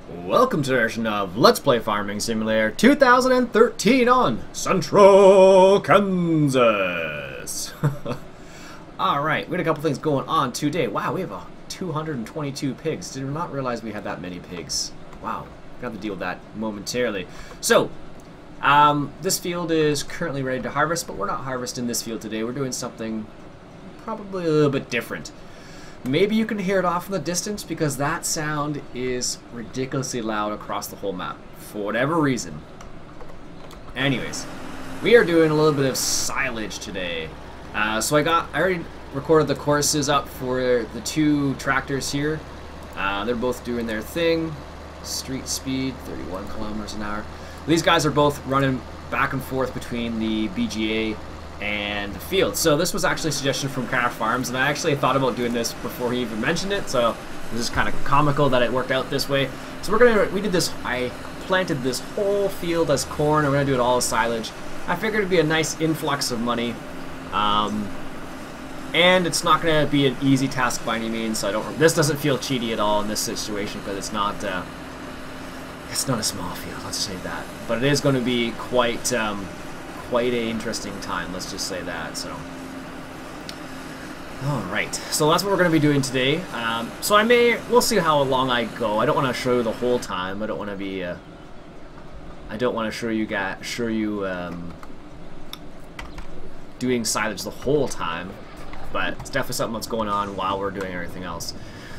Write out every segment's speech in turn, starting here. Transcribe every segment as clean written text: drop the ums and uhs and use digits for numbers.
Welcome to the version of Let's Play Farming Simulator 2013 on Central Kansas. Alright, we had a couple things going on today. Wow, we have 222 pigs. Did not realize we had that many pigs. Wow, got to deal with that momentarily. So, this field is currently ready to harvest, but we're not harvesting this field today. We're doing something probably a little bit different. Maybe you can hear it off in the distance because that sound is ridiculously loud across the whole map for whatever reason. Anyways, we are doing a little bit of silage today. So I already recorded the courses up for the two tractors here. They're both doing their thing. Street speed, 31 kilometers an hour. These guys are both running back and forth between the BGA and the field. So this was actually a suggestion from Car Farms, and I actually thought about doing this before he even mentioned it, so this is kind of comical that it worked out this way. So we did this, I planted this whole field as corn, and we're gonna do it all as silage. I figured it'd be a nice influx of money, and it's not gonna be an easy task by any means, so this doesn't feel cheaty at all in this situation, because it's not a small field, let's say that. But it is going to be quite an interesting time, let's just say that. So, all right, so that's what we're going to be doing today. So we'll see how long I go. I don't want to show you the whole time. I don't want to be show you doing silage the whole time, but it's definitely something that's going on while we're doing everything else.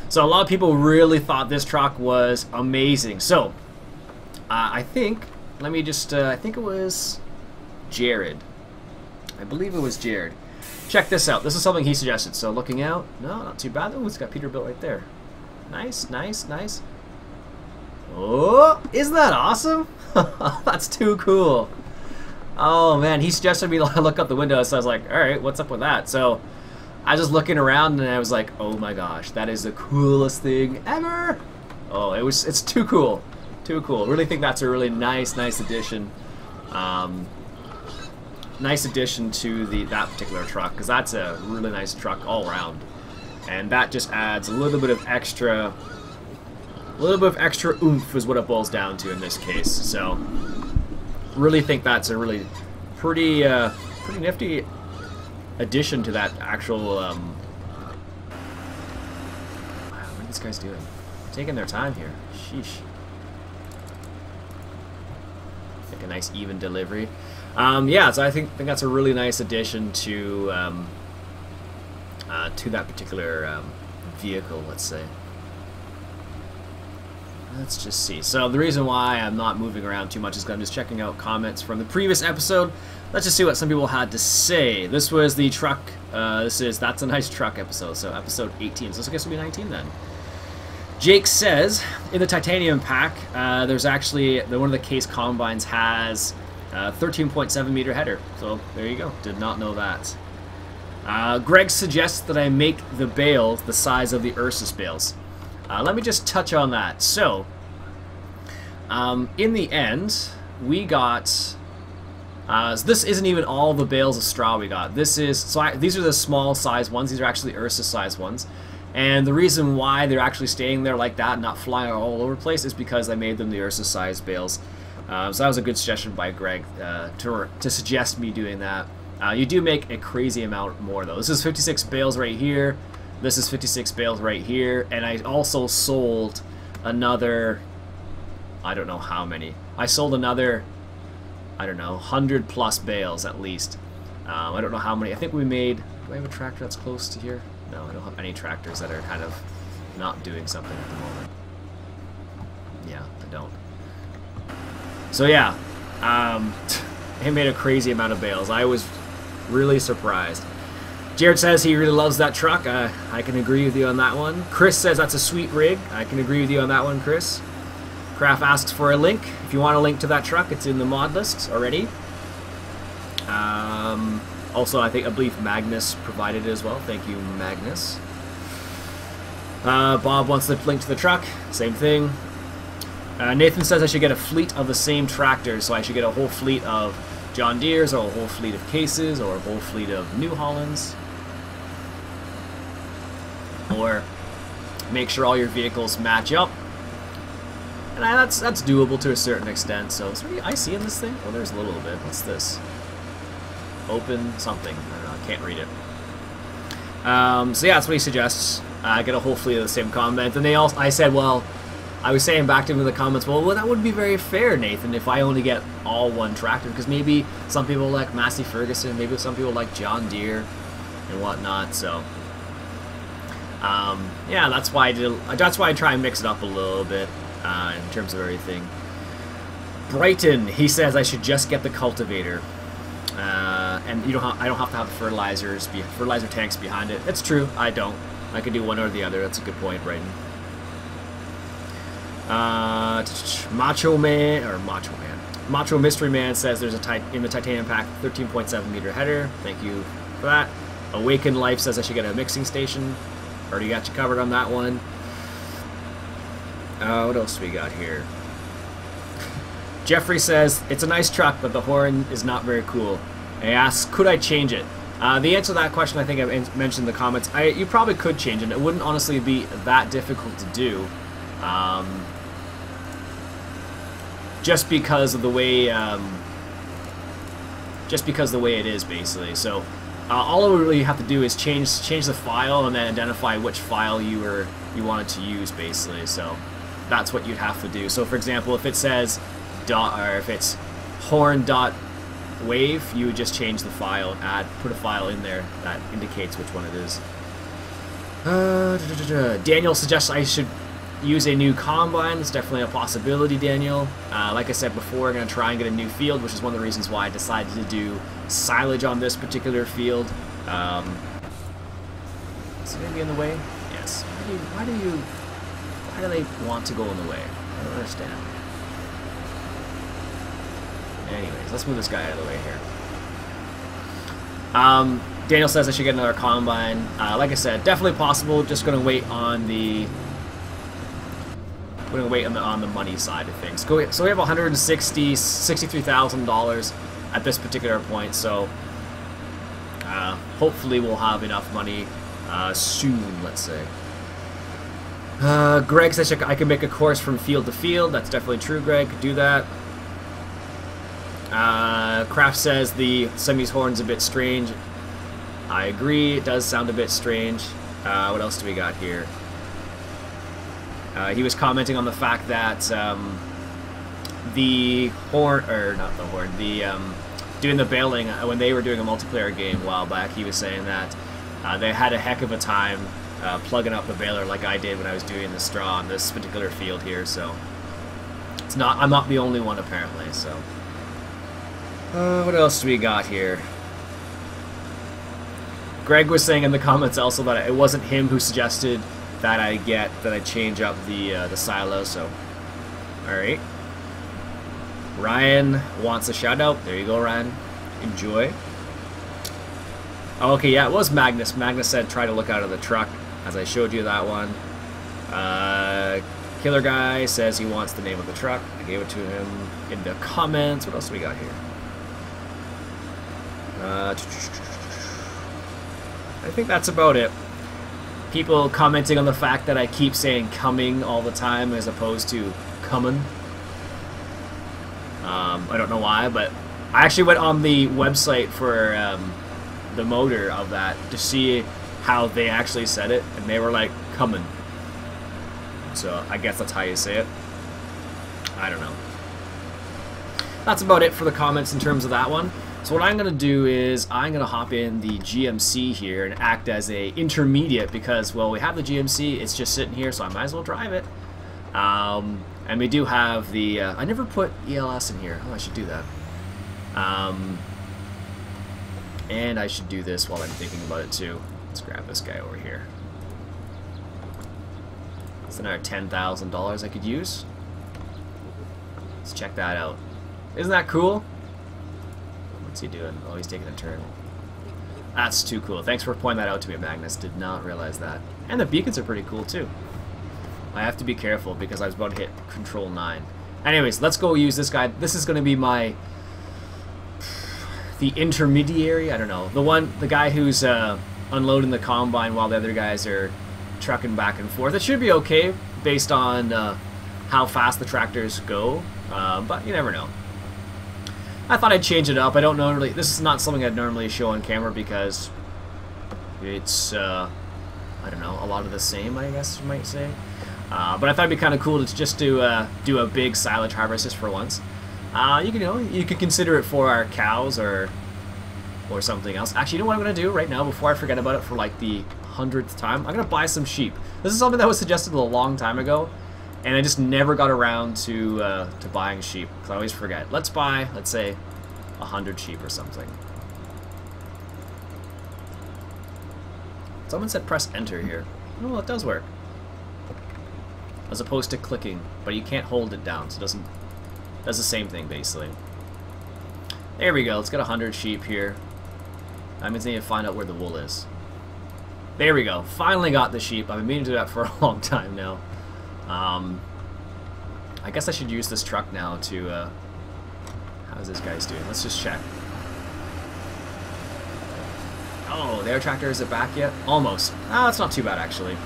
So a lot of people really thought this truck was amazing. So I think it was Jared. I believe it was Jared. Check this out. This is something he suggested. So looking out. No, not too bad. Oh, it's got Peterbilt right there. Nice, nice, nice. Oh, isn't that awesome? That's too cool. Oh, man. He suggested me to look out the window, so I was like, all right, what's up with that? So I was just looking around, and I was like, oh, my gosh. That is the coolest thing ever. Oh, it's too cool. Too cool. Really think that's a really nice addition. Nice addition to that particular truck, because that's a really nice truck all around, and that just adds a little bit of extra oomph is what it boils down to in this case. So really think that's a really pretty nifty addition to that actual what are these guys doing? Taking their time here. Sheesh. Like a nice even delivery. Yeah, so I think that's a really nice addition to that particular vehicle, let's say. Let's just see. So the reason why I'm not moving around too much is because I'm just checking out comments from the previous episode. Let's just see what some people had to say. This was the truck. That's a nice truck episode. So episode 18. So this I guess will be 19 then. Jake says in the titanium pack, there's actually one of the case combines has 13.7 meter header. So there you go. Did not know that. Greg suggests that I make the bales the size of the Ursus bales. Let me just touch on that. So in the end, we got. So this isn't even all the bales of straw we got. These are the small size ones. These are actually the Ursus size ones. And the reason why they're actually staying there like that, not flying all over the place, is because I made them the Ursus size bales. So that was a good suggestion by Greg to suggest me doing that. You do make a crazy amount more though. This is 56 bales right here. This is 56 bales right here. And I also sold another, I don't know how many. I sold another, I don't know, 100 plus bales at least. I don't know how many. I think we made, do I have a tractor that's close to here? No, I don't have any tractors that are kind of not doing something at the moment. Yeah, I don't. So yeah, he made a crazy amount of bales. I was really surprised. Jared says he really loves that truck. I can agree with you on that one. Chris says that's a sweet rig. I can agree with you on that one, Chris. Kraft asks for a link. If you want a link to that truck, it's in the mod list already. Also, I believe Magnus provided it as well. Thank you, Magnus. Bob wants the link to the truck. Same thing. Nathan says I should get a fleet of the same tractors, so I should get a whole fleet of John Deere's, or a whole fleet of Cases, or a whole fleet of New Hollands. Or make sure all your vehicles match up. And that's doable to a certain extent. So is there any icy in this thing? Oh, there's a little bit. What's this? Open something. I don't know. I can't read it. So yeah, that's what he suggests. I get a whole fleet of the same comment. And I said, well, I was saying back to him in the comments, well, that wouldn't be very fair, Nathan, if I only get all one tractor, because maybe some people like Massey Ferguson, maybe some people like John Deere and whatnot. So yeah, that's why I try and mix it up a little bit in terms of everything. Brighton, he says I should just get the cultivator, and I don't have to have the fertilizer tanks behind it. It's true, I don't. I could do one or the other. That's a good point, Brighton. Macho Mystery Man says there's in the titanium pack 13.7 meter header. Thank you for that. Awaken Life says I should get a mixing station. Already got you covered on that one. What else do we got here? Jeffrey says it's a nice truck, but the horn is not very cool. He asks, could I change it? The answer to that question, I think I mentioned in the comments. You probably could change it. It wouldn't honestly be that difficult to do. Just because of the way it is, basically. So all we really have to do is change the file and then identify which file you wanted to use, basically. So that's what you'd have to do. So for example, if it says if it's horn.wave, you would just change the file and put a file in there that indicates which one it is. Daniel suggests I should use a new combine. It's definitely a possibility, Daniel. Like I said before, I'm going to try and get a new field, which is one of the reasons why I decided to do silage on this particular field. Is it going to be in the way? Yes. Why do they want to go in the way? I don't understand. Anyways, let's move this guy out of the way here. Daniel says I should get another combine. Like I said, definitely possible. Just going to wait on the on the money side of things. So we have $63,000 at this particular point. So hopefully we'll have enough money soon. Let's say. Greg says I can make a course from field to field. That's definitely true, Greg. Could do that. Kraft says the Semi's horn's a bit strange. I agree. It does sound a bit strange. What else do we got here? He was commenting on the fact that the horn, or not the horn, doing the baling, when they were doing a multiplayer game a while back, he was saying that they had a heck of a time plugging up the baler like I did when I was doing the straw on this particular field here. So I'm not the only one apparently. So what else do we got here? Greg was saying in the comments also that it wasn't him who suggested that I change up the silo. So, all right. Ryan wants a shout out. There you go, Ryan. Enjoy. Oh, okay, yeah, it was Magnus. Magnus said try to look out of the truck, as I showed you that one. Killer Guy says he wants the name of the truck. I gave it to him in the comments. What else do we got here? I think that's about it. People commenting on the fact that I keep saying coming all the time as opposed to coming. I don't know why, but I actually went on the website for the motor of that to see how they actually said it, and they were like, coming. So I guess that's how you say it. I don't know. That's about it for the comments in terms of that one. So what I'm going to do is I'm going to hop in the GMC here and act as a intermediate because, well, we have the GMC, it's just sitting here, so I might as well drive it. And we do have the, I never put ELS in here. Oh, I should do that. And I should do this while I'm thinking about it too. Let's grab this guy over here. That's another $10,000 I could use. Let's check that out. Isn't that cool? What's he doing? Oh, he's taking a turn. That's too cool. Thanks for pointing that out to me, Magnus. Did not realize that. And the beacons are pretty cool, too. I have to be careful because I was about to hit Control 9. Anyways, let's go use this guy. This is going to be the intermediary. I don't know. The guy who's unloading the combine while the other guys are trucking back and forth. It should be okay based on how fast the tractors go, but you never know. I thought I'd change it up. I don't normally, this is not something I'd normally show on camera because it's, I don't know, a lot of the same, I guess you might say. But I thought it'd be kind of cool to just do a big silage harvest just for once. You could consider it for our cows or something else. Actually, you know what I'm gonna do right now before I forget about it for like the 100th time? I'm gonna buy some sheep. This is something that was suggested a long time ago, and I just never got around to buying sheep because I always forget. Let's buy, let's say, 100 sheep or something. Someone said press enter here. Oh, it does work. As opposed to clicking, but you can't hold it down, so it doesn't. Does the same thing basically. There we go. Let's get 100 sheep here. That means I need to find out where the wool is. There we go. Finally got the sheep. I've been meaning to do that for a long time now. I guess I should use this truck now to. How's this guy's doing? Let's just check. Oh, their tractor, is it back yet? Almost. Oh, it's not too bad actually.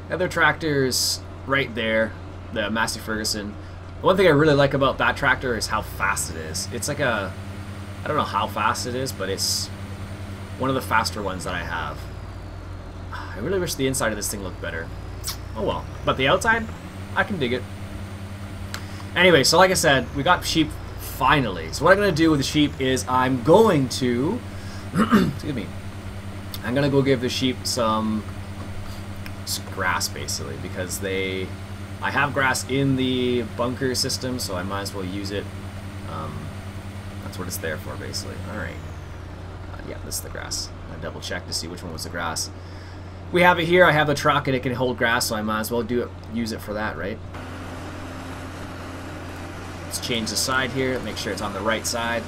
The other tractor's right there, the Massey Ferguson. The one thing I really like about that tractor is how fast it is. It's like a, I don't know how fast it is, but it's one of the faster ones that I have. I really wish the inside of this thing looked better. Oh well. But the outside, I can dig it. Anyway, so like I said, we got sheep finally. So what I'm going to do with the sheep is I'm going to, excuse me, I'm going to go give the sheep some grass basically because I have grass in the bunker system, so I might as well use it. That's what it's there for basically. Alright. Yeah, this is the grass. I double checked to see which one was the grass. We have it here. I have a truck and it can hold grass, so I might as well use it for that, right? Let's change the side here, make sure it's on the right side.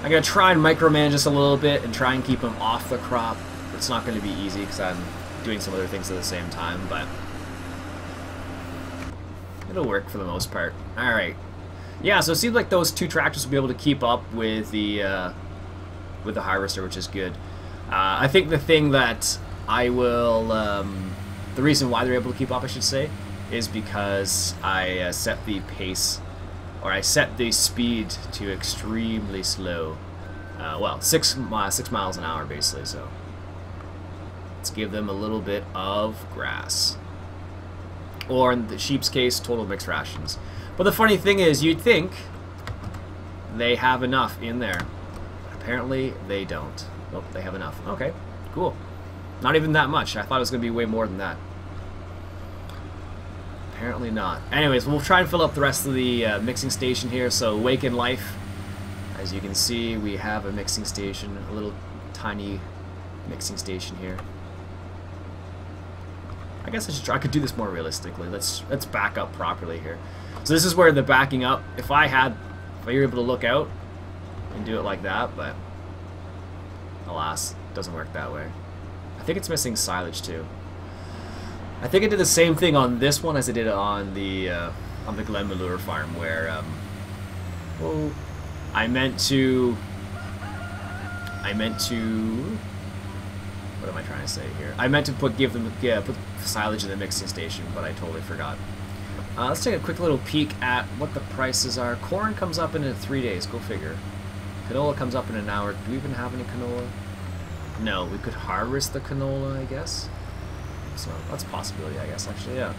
I'm going to try and micromanage this a little bit and try and keep them off the crop. It's not going to be easy because I'm doing some other things at the same time, but it'll work for the most part. Alright. Yeah, so it seems like those two tractors will be able to keep up with the harvester, which is good. I think the thing that I will, the reason why they're able to keep up, I should say, is because I set the pace, or I set the speed to extremely slow. Well, 6 miles an hour basically, so let's give them a little bit of grass. Or in the sheep's case, total mixed rations. But the funny thing is, you'd think they have enough in there. Apparently, they don't. Oh, they have enough. Okay, cool. Not even that much. I thought it was going to be way more than that. Apparently not. Anyways, we'll try and fill up the rest of the mixing station here. So, Wake in Life. As you can see, we have a mixing station. A little tiny mixing station here. I guess I could do this more realistically. Let's back up properly here. So this is where the backing up, if I were able to look out and do it like that, but alas, it doesn't work that way. I think it's missing silage too. I think I did the same thing on this one as I did on the Glen Manure farm, where well, I meant to. What am I trying to say here? I meant to put silage in the mixing station, but I totally forgot. Let's take a quick little peek at what the prices are. Corn comes up in 3 days. Go figure. Canola comes up in an hour. Do we even have any canola? No, we could harvest the canola, I guess. So that's a possibility, I guess, actually, yeah.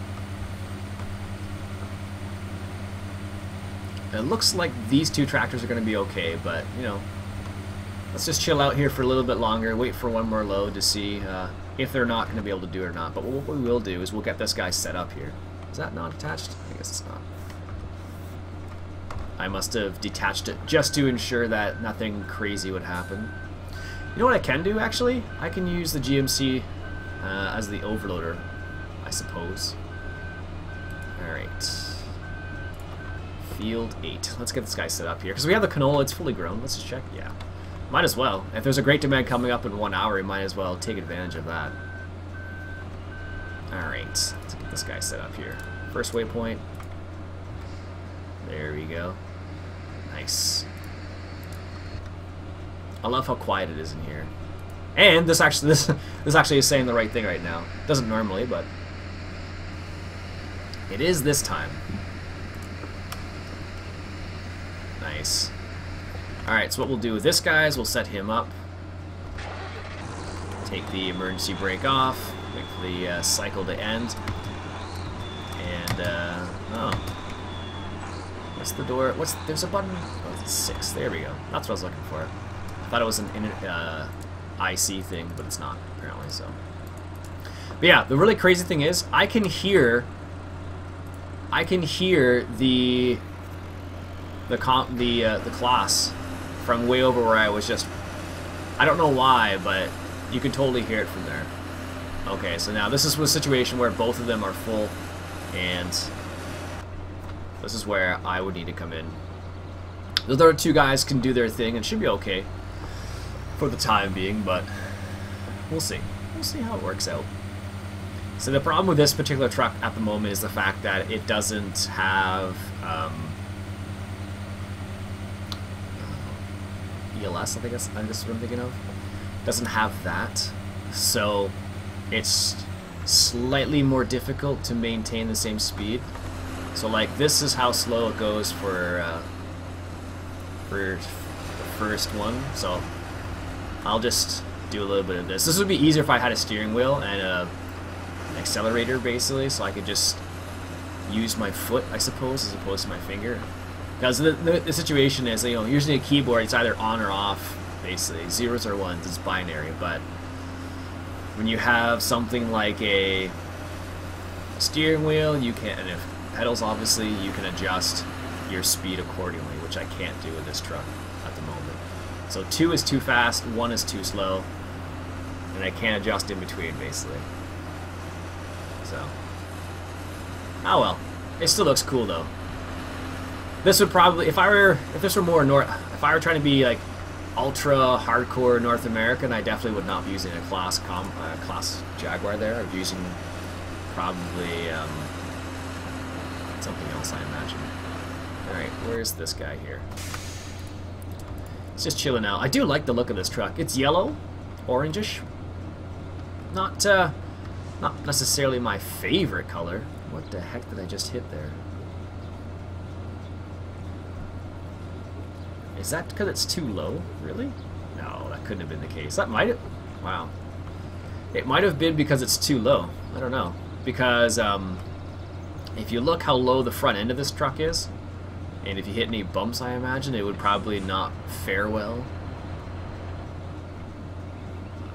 It looks like these two tractors are going to be okay, but, you know, let's just chill out here for a little bit longer, wait for one more load to see if they're not going to be able to do it or not. But what we will do is we'll get this guy set up here. Is that not attached? I guess it's not. I must have detached it just to ensure that nothing crazy would happen. You know what I can do, actually? I can use the GMC as the overloader, I suppose. Alright. Field 8. Let's get this guy set up here. Because we have the canola, it's fully grown. Let's just check. Yeah. Might as well. If there's a great demand coming up in 1 hour, we might as well take advantage of that. Alright. Let's get this guy set up here. First waypoint. There we go. Nice. I love how quiet it is in here. And this actually is saying the right thing right now. Doesn't normally, but It is this time. Nice. Alright, so what we'll do with this guy is we'll set him up. Take the emergency brake off. Wait for the cycle to end. And, oh. What's the door? There's a button? Oh, it's 6. There we go. That's what I was looking for. I thought it was an IC thing, but it's not, apparently, so. But yeah, the really crazy thing is, I can hear the class from way over where I was just. I don't know why, but you can totally hear it from there. Okay, so now this is a situation where both of them are full, and this is where I would need to come in. The other two guys can do their thing and should be okay for the time being, but we'll see. We'll see how it works out. So the problem with this particular truck at the moment is the fact that it doesn't have ELS, I think that's what I'm thinking of. Doesn't have that, so it's slightly more difficult to maintain the same speed. So like this is how slow it goes for the first one. So I'll just do a little bit of this. This would be easier if I had a steering wheel and an accelerator basically, so I could just use my foot, I suppose, as opposed to my finger. Because the situation is, you know, usually a keyboard, it's either on or off, basically. Zeros or ones, it's binary. But when you have something like a steering wheel, you can, and if pedals, obviously, you can adjust your speed accordingly, which I can't do with this truck at the moment. So 2 is too fast, 1 is too slow, and I can't adjust in between, basically. So, oh well. It still looks cool though. This would probably, if this were more if I were trying to be like ultra hardcore North American, I definitely would not be using a class Jaguar there. I'd be using probably something else, I imagine. Alright, where's this guy here? It's just chilling out. I do like the look of this truck. It's yellow, orangish. Not necessarily my favorite color. What the heck did I just hit there? Is that because it's too low? Really? No, that couldn't have been the case. That might have... Wow. It might have been because it's too low. I don't know. Because if you look how low the front end of this truck is, and if you hit any bumps, I imagine, it would probably not fare well.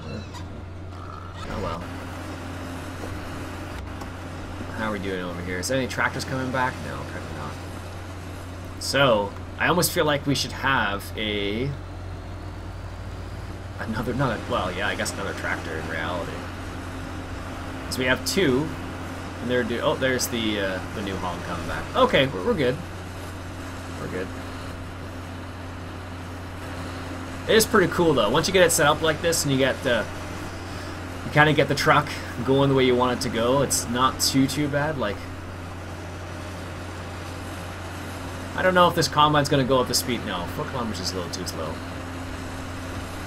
Oh well. How are we doing over here? Is there any tractors coming back? No, probably not. So, I almost feel like we should have well, yeah, I guess another tractor in reality. So we have 2, and there's the New Holland coming back. Okay, we're good. We're good. It is pretty cool though. Once you get it set up like this, and you kind of get the truck going the way you want it to go, it's not too bad. Like, I don't know if this combine's going to go up the speed. No, 4 kilometers is a little too slow.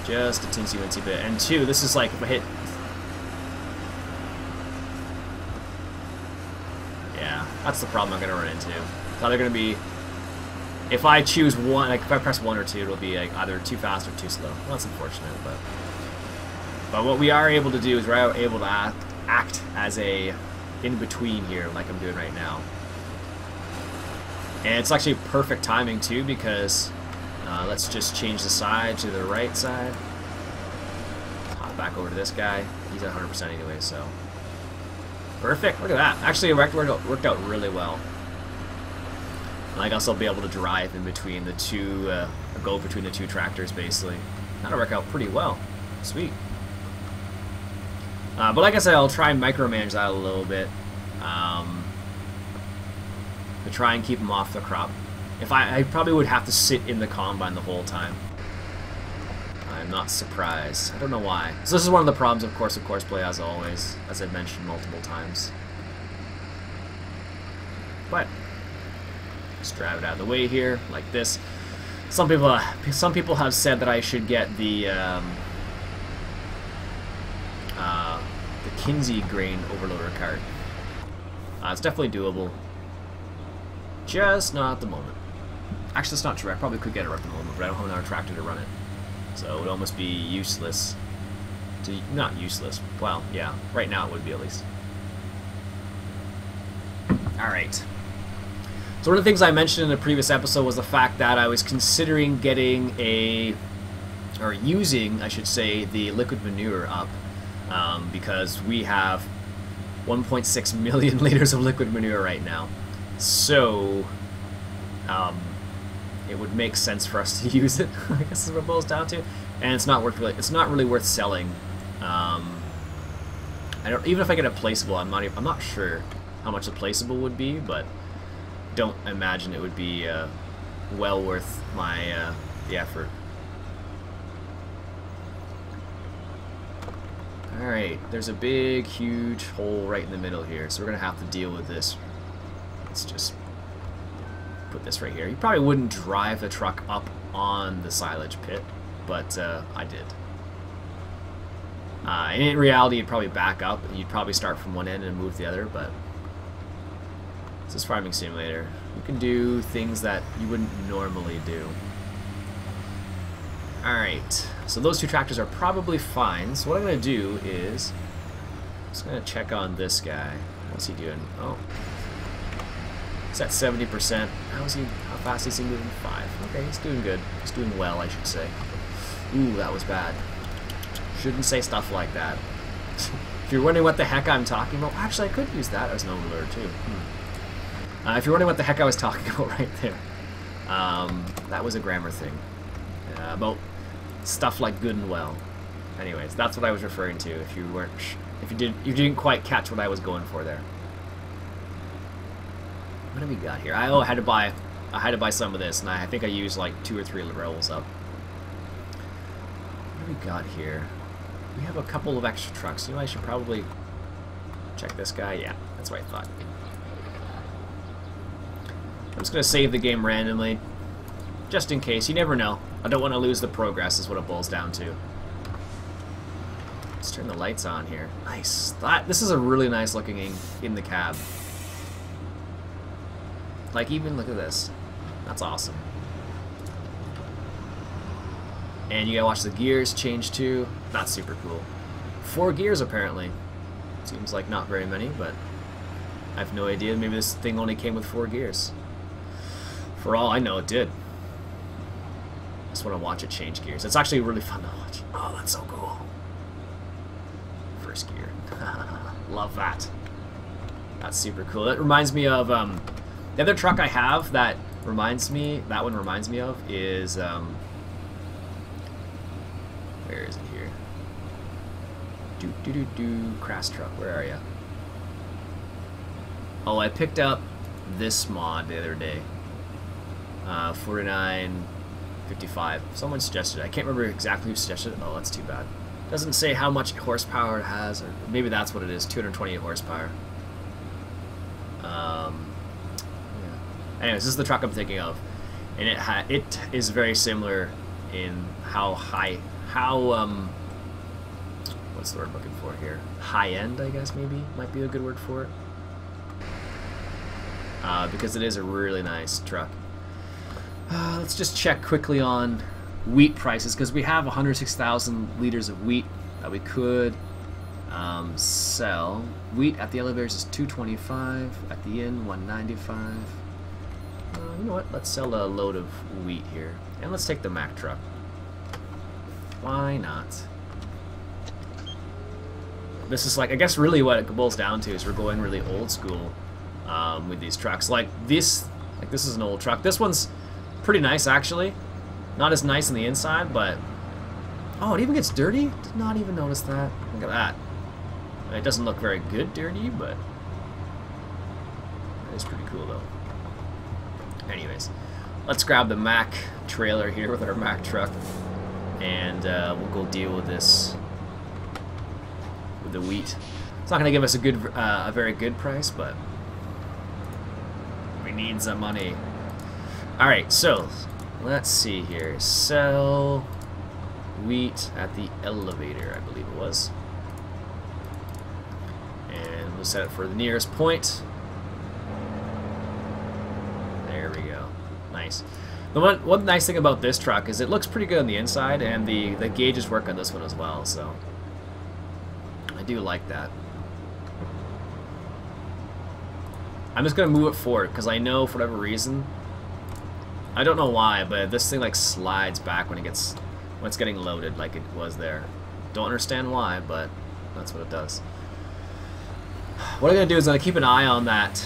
Just a teensy-weensy bit. And 2, this is like, if I hit... Yeah, that's the problem I'm going to run into. It's either going to be... If I choose one, like if I press 1 or 2, it'll be like either too fast or too slow. Well, that's unfortunate, but what we are able to do is we're able to act as a in-between here, like I'm doing right now. And it's actually perfect timing too, because let's just change the side to the right side. Hop back over to this guy. He's at 100% anyway, so perfect. Look at that. Actually, it worked out really well. And I guess I'll be able to drive in between the two, go between the 2 tractors basically. That'll work out pretty well. Sweet. But like I said, I'll try and micromanage that a little bit. To try and keep them off the crop. If I probably would have to sit in the combine the whole time. I'm not surprised. I don't know why. So this is one of the problems of Courseplay, as always, as I've mentioned multiple times. But just drive it out of the way here, like this. Some people have said that I should get the Kinsey grain overloader cart. It's definitely doable. Just not at the moment. Actually, that's not true. I probably could get it right at the moment, but I don't have another tractor to run it. So it would almost be useless. Not useless. Well, yeah. Right now it would be, at least. Alright. So one of the things I mentioned in the previous episode was the fact that I was considering getting or using, I should say, the liquid manure up. Because we have 1.6 million liters of liquid manure right now. So, it would make sense for us to use it, I guess is what it boils down to. And it's not really worth selling. Even if I get a placeable, I'm not sure how much a placeable would be, but don't imagine it would be well worth my the effort. Alright, there's a big, huge hole right in the middle here, so we're going to have to deal with this. Let's just put this right here. You probably wouldn't drive the truck up on the silage pit, but I did. In reality, you'd probably back up, and you'd probably start from one end and move to the other, but this is Farming Simulator. You can do things that you wouldn't normally do. Alright, so those two tractors are probably fine. So what I'm going to do is, I'm just going to check on this guy. What's he doing? Oh, he's at 70%. How fast is he moving? 5. Okay, he's doing good. He's doing well, I should say. Ooh, that was bad. Shouldn't say stuff like that. If you're wondering what the heck I'm talking about, actually I could use that as an overlord too. If you're wondering what the heck I was talking about right there, that was a grammar thing. About stuff like good and well. Anyways, that's what I was referring to. If you didn't quite catch what I was going for there. What do we got here? I had to buy some of this, and I think I used like 2 or 3 rolls up. What do we got here? We have a couple of extra trucks. You know, I should probably check this guy. Yeah, that's what I thought. I'm just gonna save the game randomly, just in case. You never know. I don't want to lose the progress, is what it boils down to. Let's turn the lights on here. Nice. This is a really nice looking in the cab. Like, even look at this. That's awesome. And you gotta watch the gears change too. That's super cool. 4 gears apparently. Seems like not very many, but I have no idea. Maybe this thing only came with 4 gears. For all I know, it did. Just want to watch it change gears. It's actually really fun to watch. Oh, that's so cool. First gear. Love that. That's super cool. That reminds me of the other truck I have that reminds me of is where is it here? Crass truck. Where are you? Oh, I picked up this mod the other day. 4955. Someone suggested it. I can't remember exactly who suggested it. Oh, that's too bad. Doesn't say how much horsepower it has, or maybe that's what it is. 228 horsepower. Yeah. Anyways, this is the truck I'm thinking of, and it is very similar in how what's the word I'm looking for here? High end, I guess maybe might be a good word for it. Because it is a really nice truck. Let's just check quickly on wheat prices, because we have 106,000 liters of wheat that we could sell. Wheat at the elevators is 225, at the inn 195. You know what? Let's sell a load of wheat here, and let's take the Mack truck. Why not? This is like, I guess really what it boils down to is we're going really old school with these trucks. Like this is an old truck. This one's pretty nice actually. Not as nice on the inside, but oh, it even gets dirty? Did not even notice that. Look at that. It doesn't look very good dirty, but it is pretty cool though. Anyways, let's grab the Mack trailer here with our Mack truck, and we'll go deal with this with the wheat. It's not going to give us a very good price, but we need some money. All right, so let's see here. Sell wheat at the elevator, I believe it was, and we'll set it for the nearest point. Nice. The one nice thing about this truck is it looks pretty good on the inside, and the gauges work on this one as well, so I do like that. I'm just going to move it forward, because I know for whatever reason, I don't know why, but this thing like slides back when it's getting loaded like it was there. Don't understand why, but that's what it does. What I'm going to do is I'm going to keep an eye on that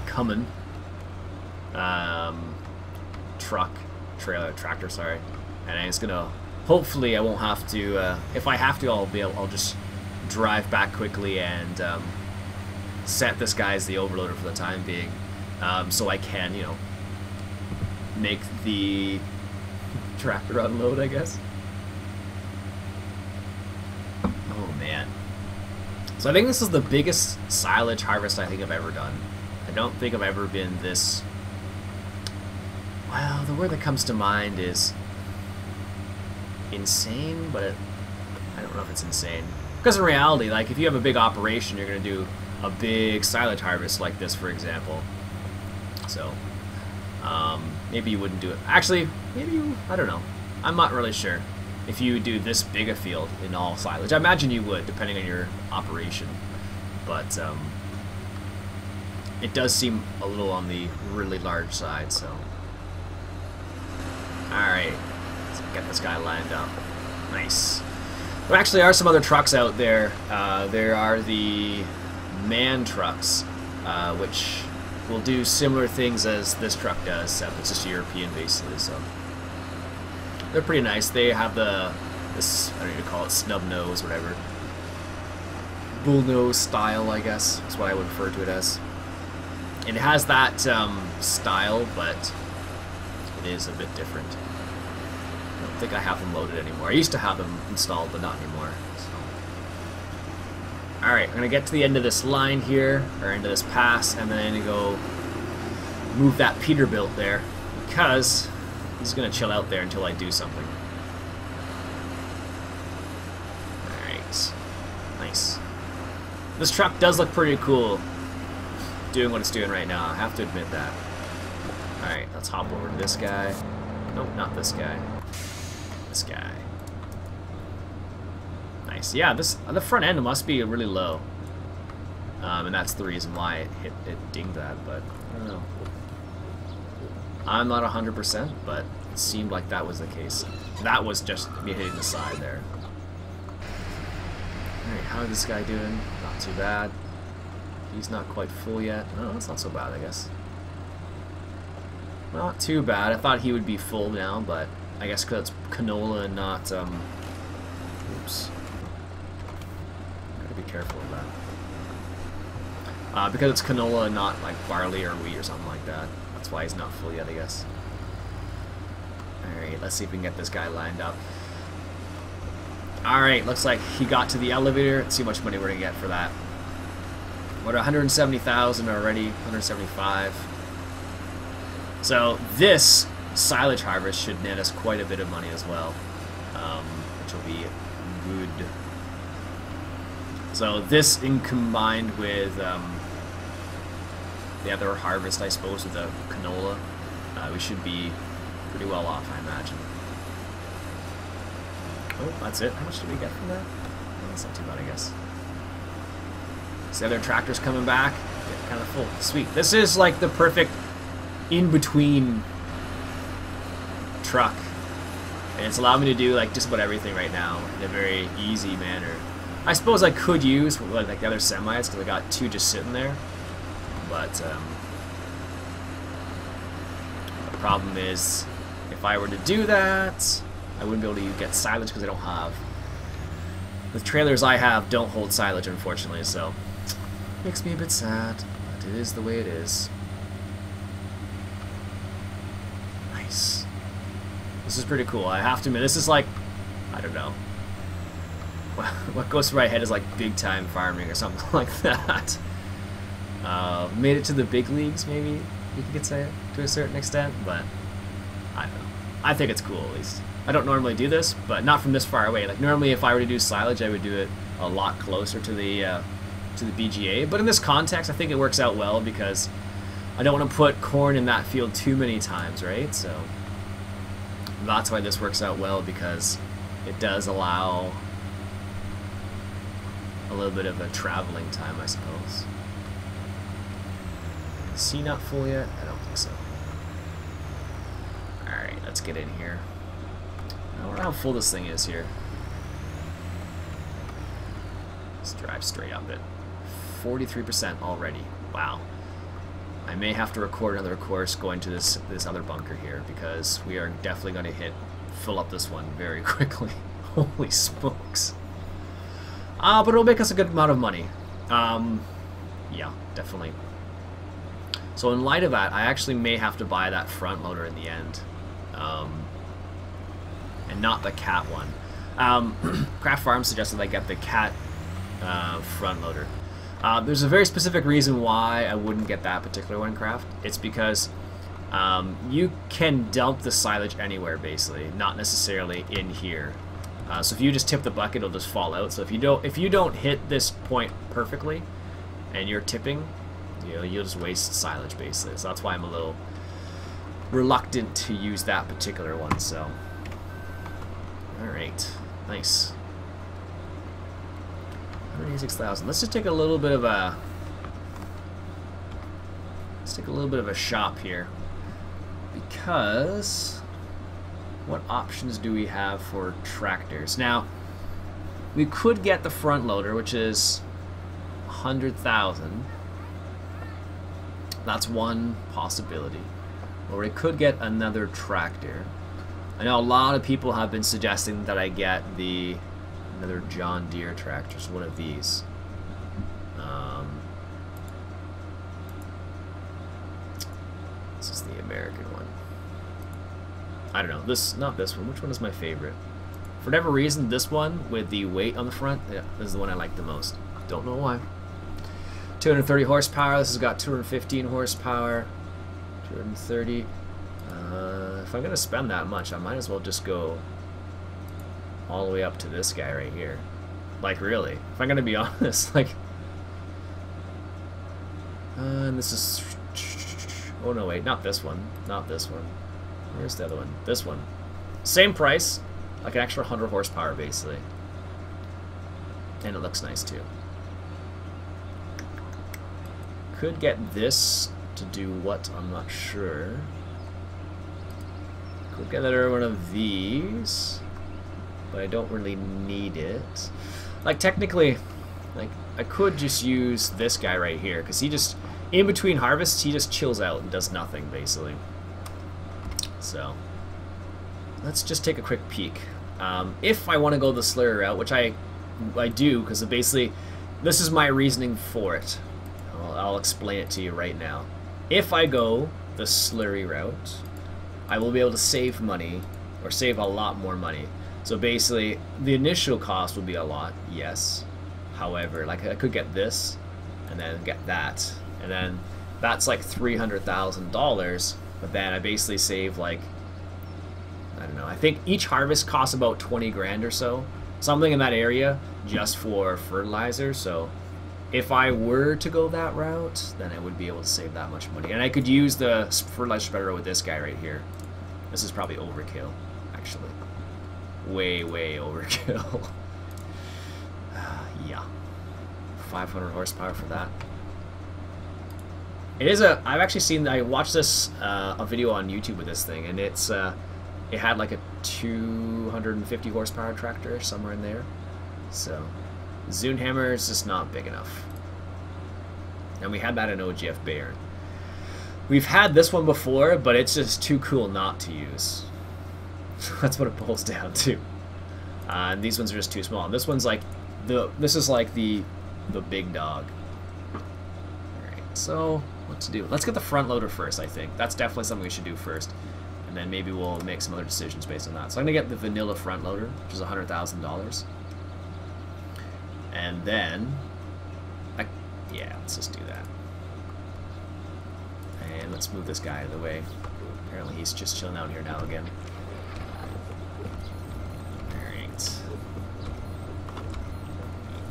coming tractor, sorry, and I'm just gonna, hopefully I won't have to, if I have to, I'll just drive back quickly and set this guy as the overloader for the time being, so I can, you know, make the tractor unload, I guess. Oh man. So I think this is the biggest silage harvest I think I've ever done. I don't think I've ever been this... Well, the word that comes to mind is insane, but I don't know if it's insane. Because in reality, like, if you have a big operation, you're going to do a big silage harvest like this, for example. So, maybe you wouldn't do it. Actually, maybe you... I don't know. I'm not really sure if you do this big a field in all silage. I imagine you would, depending on your operation. But, it does seem a little on the really large side, so... Alright, let's get this guy lined up. Nice. There actually are some other trucks out there. There are the man trucks, which will do similar things as this truck does, except it's just European basically, so... They're pretty nice. They have this, I don't know what to call it, snub nose, whatever. Bull nose style, I guess. That's what I would refer to it as. And it has that style, but it is a bit different. I don't think I have them loaded anymore. I used to have them installed, but not anymore. So. Alright, I'm going to get to the end of this line here, or into this pass, and then I'm going to go move that Peterbilt there, because he's going to chill out there until I do something. Alright. Nice. This truck does look pretty cool, doing what it's doing right now. I have to admit that. Alright, let's hop over to this guy. Nope, not this guy. This guy. Nice. Yeah, the front end must be really low. And that's the reason why it dinged that, but I don't know. I'm not 100%, but it seemed like that was the case. That was just me hitting the side there. Alright, how is this guy doing? Not too bad. He's not quite full yet. No, that's not so bad, I guess. Not too bad. I thought he would be full now, but I guess because it's canola and not, oops. Gotta be careful of that. Because it's canola and not, like, barley or wheat or something like that. That's why he's not full yet, I guess. Alright, let's see if we can get this guy lined up. Alright, looks like he got to the elevator. Let's see how much money we're gonna get for that. We're at 170,000 already, 175. So this silage harvest should net us quite a bit of money as well, which will be good. So this, in combined with the other harvest, I suppose, with the canola, we should be pretty well off, I imagine. Oh, that's it. How much did we get from that? Oh, that's not too bad, I guess. So the other tractor's coming back. Get kind of full. Sweet. This is like the perfect in-between truck. And it's allowed me to do like just about everything right now in a very easy manner. I suppose I could use like the other semis because I got two just sitting there. But the problem is if I were to do that, I wouldn't be able to get silage because I don't have. The trailers I have don't hold silage, unfortunately, so makes me a bit sad, but it is the way it is. Nice. This is pretty cool. I have to admit, this is like, I don't know. What goes through my head is like big time farming or something like that. Made it to the big leagues, maybe you could say it to a certain extent, but I don't know. I think it's cool at least. I don't normally do this, but not from this far away. Like normally, if I were to do silage, I would do it a lot closer to the BGA. But in this context, I think it works out well because I don't want to put corn in that field too many times, right? So that's why this works out well, because it does allow a little bit of a traveling time, I suppose. Is C not full yet? I don't think so. Alright, let's get in here. I wonder how full this thing is here. Let's drive straight up it. 43% already. Wow. I may have to record another course going to this other bunker here, because we are definitely going to fill up this one very quickly. Holy smokes. But it'll make us a good amount of money. Yeah, definitely. So in light of that, I actually may have to buy that front loader in the end. And not the cat one. Craft Farm suggested I get the cat front loader. There's a very specific reason why I wouldn't get that particular one, Craft. It's because you can dump the silage anywhere, basically, not necessarily in here. So if you just tip the bucket, it'll just fall out. So if you don't hit this point perfectly, and you're tipping, you'll just waste silage, basically. So that's why I'm a little reluctant to use that particular one. So, all right, nice. 186,000. Let's just take a little bit of a shop here, because what options do we have for tractors? Now, we could get the front loader, which is 100,000. That's one possibility. Or we could get another tractor. I know a lot of people have been suggesting that I get another John Deere tractor, so one of these. This is the American one. I don't know, not this one. Which one is my favorite? For whatever reason, this one with the weight on the front, yeah, this is the one I like the most. Don't know why. 230 horsepower. This has got 215 horsepower. 230. If I'm gonna spend that much, I might as well just go all the way up to this guy right here. Like, really, if I'm gonna be honest, like, and this is, oh no, wait, not this one, not this one. Where's the other one? This one. Same price, like an extra 100 horsepower basically, and it looks nice too. Could get this to do what? I'm not sure. Could get another one of these, but I don't really need it. Like, technically, like, I could just use this guy right here, because he just, in between harvests, he just chills out and does nothing, basically. So, let's just take a quick peek. If I want to go the slurry route, which I do, because basically, this is my reasoning for it. I'll explain it to you right now. If I go the slurry route, I will be able to save money, or save a lot more money. So basically, the initial cost will be a lot, yes. However, like, I could get this, and then get that, and then that's like $300,000, but then I basically save, like, I don't know, I think each harvest costs about 20 grand or so, something in that area, just for fertilizer. So if I were to go that route, then I would be able to save that much money. And I could use the fertilizer spreader with this guy right here. This is probably overkill, actually. Way, way overkill. Yeah. 500 horsepower for that. It is a, I've actually seen, I watched this, a video on YouTube with this thing, and it's, it had like a 250 horsepower tractor, somewhere in there. So, Zune hammer is just not big enough. And we had that in OGF Bayern. We've had this one before, but it's just too cool not to use. That's what it boils down to. And these ones are just too small. This one's like this is like the big dog. Alright, so what to do? Let's get the front loader first, I think. That's definitely something we should do first. And then maybe we'll make some other decisions based on that. So I'm gonna get the vanilla front loader, which is $100,000. And then yeah, let's just do that. And let's move this guy out of the way. Apparently he's just chilling out here now again. Alright.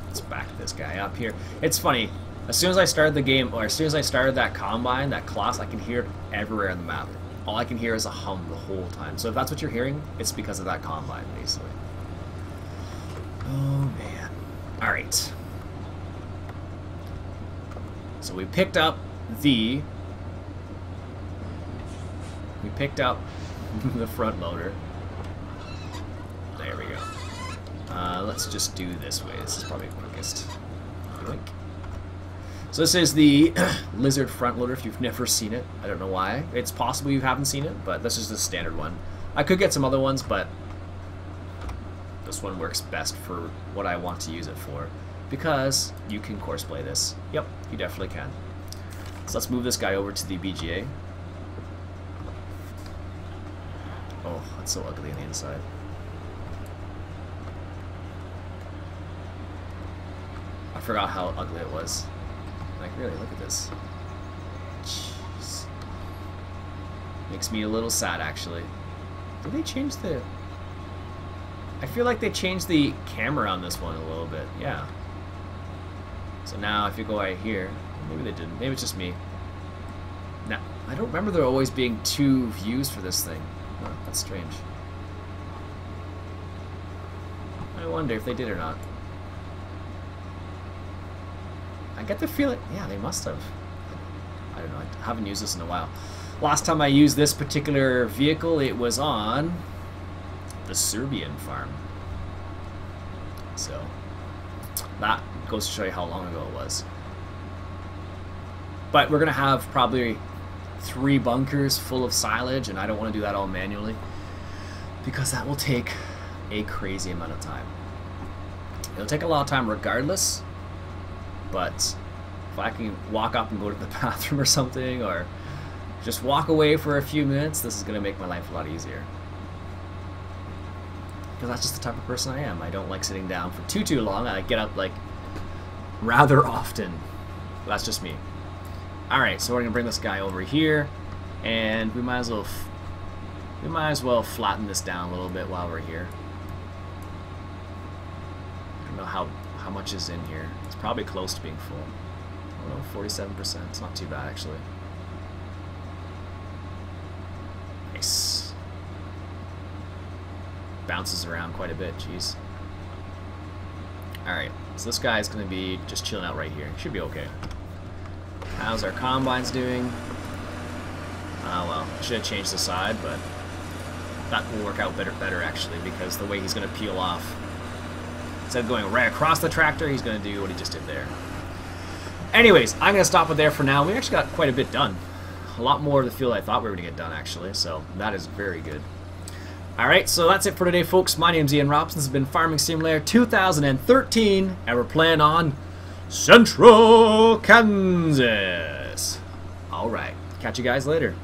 Let's back this guy up here. It's funny, As soon as I started the game, or as soon as I started that combine, that class, I can hear it everywhere on the map. All I can hear is a hum the whole time. So if that's what you're hearing, it's because of that combine, basically. Oh, man. Alright. So we picked up the... We picked up the front loader. There we go. Let's just do this way. This is probably quickest. Yoink. So this is the Lizard front loader if you've never seen it. I don't know why. It's possible you haven't seen it, but this is the standard one. I could get some other ones, but this one works best for what I want to use it for. Because you can courseplay this. Yep, you definitely can. So let's move this guy over to the BGA. Oh, that's so ugly on the inside. I forgot how ugly it was. Like, really, look at this. Jeez. Makes me a little sad, actually. Did they change the... I feel like they changed the camera on this one a little bit. Yeah. So now, if you go right here... Maybe they didn't. Maybe it's just me. Now, I don't remember there always being 2 views for this thing. Oh, that's strange. I wonder if they did or not. I get the feeling, yeah, they must have. I don't know, I haven't used this in a while. Last time I used this particular vehicle, it was on the Serbian farm. So, that goes to show you how long ago it was. But we're going to have probably 3 bunkers full of silage, and I don't want to do that all manually, because that will take a crazy amount of time. It'll take a lot of time regardless. But if I can walk up and go to the bathroom or something, or just walk away for a few minutes, this is going to make my life a lot easier. Because that's just the type of person I am. I don't like sitting down for too long. I get up, like, rather often. But that's just me. Alright, so we're going to bring this guy over here, and we might as well flatten this down a little bit while we're here. I don't know how much is in here. It's probably close to being full. I don't know, 47%. It's not too bad, actually. Nice. Bounces around quite a bit, jeez. Alright, so this guy's going to be just chilling out right here. Should be okay. How's our combines doing? Well, I should have changed the side, but that will work out better actually, because the way he's going to peel off, instead of going right across the tractor, he's going to do what he just did there. Anyways, I'm going to stop it there for now. We actually got quite a bit done. A lot more of the field I thought we were going to get done, actually, so that is very good. Alright, so that's it for today, folks. My name's Iain Robson. This has been Farming Simulator 2013, and we're playing on Central Kansas. Alright, catch you guys later.